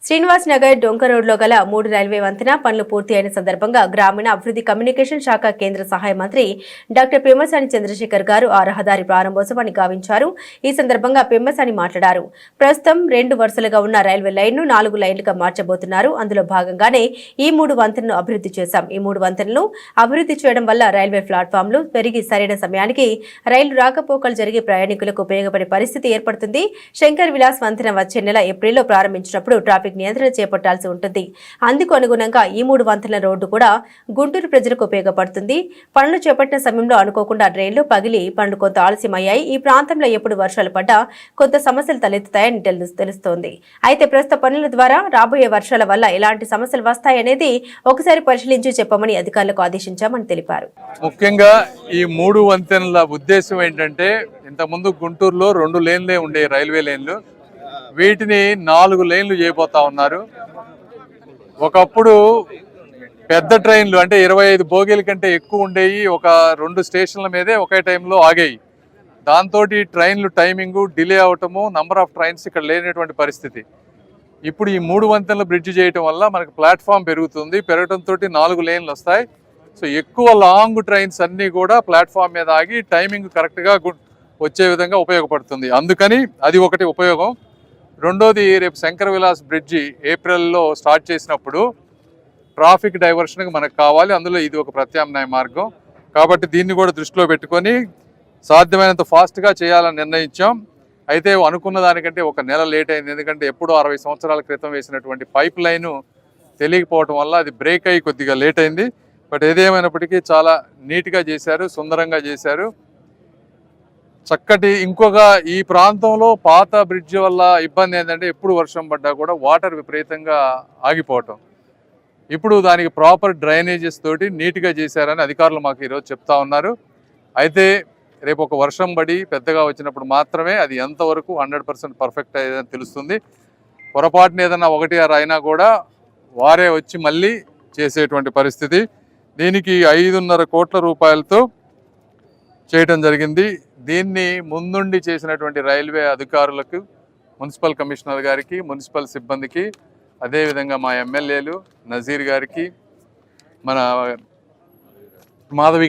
శ్రీనివాస్ నగర్ డొంక రోడ్లో గల 3 రైల్వే వంతెన పనులు పూర్తి అయిన సందర్భంగా గ్రామీణ అభివృద్ధి కమ్యూనికేషన్ శాఖ కేంద్ర సహాయ మంత్రి డాక్టర్ పెమ్మసాని చంద్రశేఖర్ గారు ఆ రహదారి ప్రారంభోత్సవాన్ని గావించారు. ఈ సందర్భంగా పెమ్మసాని మాట్లాడారు. ప్రస్తుతం 2 వరుసలుగా ఉన్న రైల్వే లైన్ను 4 లైన్లుగా మార్చబోతున్నారు. అందులో భాగంగానే ఈ 3 వంతెనలను అభివృద్ధి చేశాం. ఈ 3 వంతెనలను అభివృద్ధి చేయడం వల్ల రైల్వే ప్లాట్ఫామ్లు పెరిగి సరైన సమయానికి రైలు రాకపోకలు జరిగి ప్రయాణికులకు ఉపయోగపడే పరిస్థితి ఏర్పడుతుంది. శంకర్ విలాస్ వంతెన వచ్చే నెల ఏప్రిల్లో ప్రారంభించినప్పుడు ట్రాఫిక్ నియంత్రణ చేపట్టాల్సి ఉంటుంది. అందుకు అనుగుణంగా ఈ 3 వంతెనల రోడ్డు కూడా గుంటూరు ప్రజలకు ఉపయోగపడుతుంది. పనులు చేపట్టిన సమయంలో అనుకోకుండా డ్రైన్లు పగిలి పనులు కొంత ఆలస్యమయ్యాయి. ఈ ప్రాంతంలో ఎప్పుడు వర్షాలు పడ్డా కొంత సమస్యలు తలెత్తుతాయని తెలుస్తోంది. అయితే ప్రస్తుత పనుల ద్వారా రాబోయే వర్షాల వల్ల ఎలాంటి సమస్యలు వస్తాయనేది ఒకసారి పరిశీలించి చెప్పమని అధికారులకు ఆదేశించామని తెలిపారు. ముఖ్యంగా ఈ 3 వంతెనల ఉద్దేశం ఏంటంటే, ఇంతకుముందు గుంటూరులో 2 లేన్లే ఉండే రైల్వే లైన్లు, వీటిని 4 లైన్లు చేయబోతా ఉన్నారు. ఒకప్పుడు పెద్ద ట్రైన్లు అంటే 25 బోగీల కంటే ఎక్కువ ఉండేవి, ఒక 2 స్టేషన్ల మీదే ఒకే టైంలో ఆగాయి. దాంతో ట్రైన్లు టైమింగు డిలే అవటము, నంబర్ ఆఫ్ ట్రైన్స్ ఇక్కడ లేనటువంటి పరిస్థితి. ఇప్పుడు ఈ 3 వంతెనలు బ్రిడ్జ్ చేయటం వల్ల మనకు ప్లాట్ఫామ్ పెరుగుతుంది. పెరగడంతో 4 లేన్లు వస్తాయి. సో ఎక్కువ లాంగ్ ట్రైన్స్ అన్నీ కూడా ప్లాట్ఫామ్ మీద ఆగి టైమింగ్ కరెక్ట్గా వచ్చే విధంగా ఉపయోగపడుతుంది. అందుకని అది ఒకటి ఉపయోగం. రెండోది, రేపు శంకర్ విలాస్ బ్రిడ్జి ఏప్రిల్లో స్టార్ట్ చేసినప్పుడు ట్రాఫిక్ డైవర్షన్కి మనకు కావాలి. అందులో ఇది ఒక ప్రత్యామ్నాయ మార్గం. కాబట్టి దీన్ని కూడా దృష్టిలో పెట్టుకొని సాధ్యమైనంత ఫాస్ట్గా చేయాలని నిర్ణయించాం. అయితే అనుకున్న దానికంటే 1 నెల లేట్ అయింది. ఎందుకంటే ఎప్పుడో 60 సంవత్సరాల క్రితం వేసినటువంటి పైప్ లైను తెలియకపోవడం వల్ల అది బ్రేక్ అయ్యి కొద్దిగా లేట్ అయింది. బట్ ఏదేమైనప్పటికీ చాలా నీట్గా చేశారు, సుందరంగా చేశారు, చక్కటి. ఇంకొక ఈ ప్రాంతంలో పాత బ్రిడ్జ్ వల్ల ఇబ్బంది ఏంటంటే, ఎప్పుడు వర్షం పడ్డా కూడా వాటర్ విపరీతంగా ఆగిపోవటం. ఇప్పుడు దానికి ప్రాపర్ డ్రైనేజెస్ తోటి నీట్గా చేశారని అధికారులు మాకు ఈరోజు చెప్తా ఉన్నారు. అయితే రేపు ఒక వర్షం పడి పెద్దగా వచ్చినప్పుడు మాత్రమే అది ఎంతవరకు 100% పర్ఫెక్ట్ అయ్యేదని తెలుస్తుంది. పొరపాటున ఏదన్నా 1 6 అయినా కూడా వారే వచ్చి మళ్ళీ చేసేటువంటి పరిస్థితి. దీనికి 5.5 కోట్ల రూపాయలతో చేయటం జరిగింది. దీన్ని ముందుండి చేసినటువంటి రైల్వే అధికారులకు, మున్సిపల్ కమిషనర్ గారికి, మున్సిపల్ సిబ్బందికి, అదేవిధంగా మా ఎమ్మెల్యేలు నజీర్ గారికి, మన మాధవి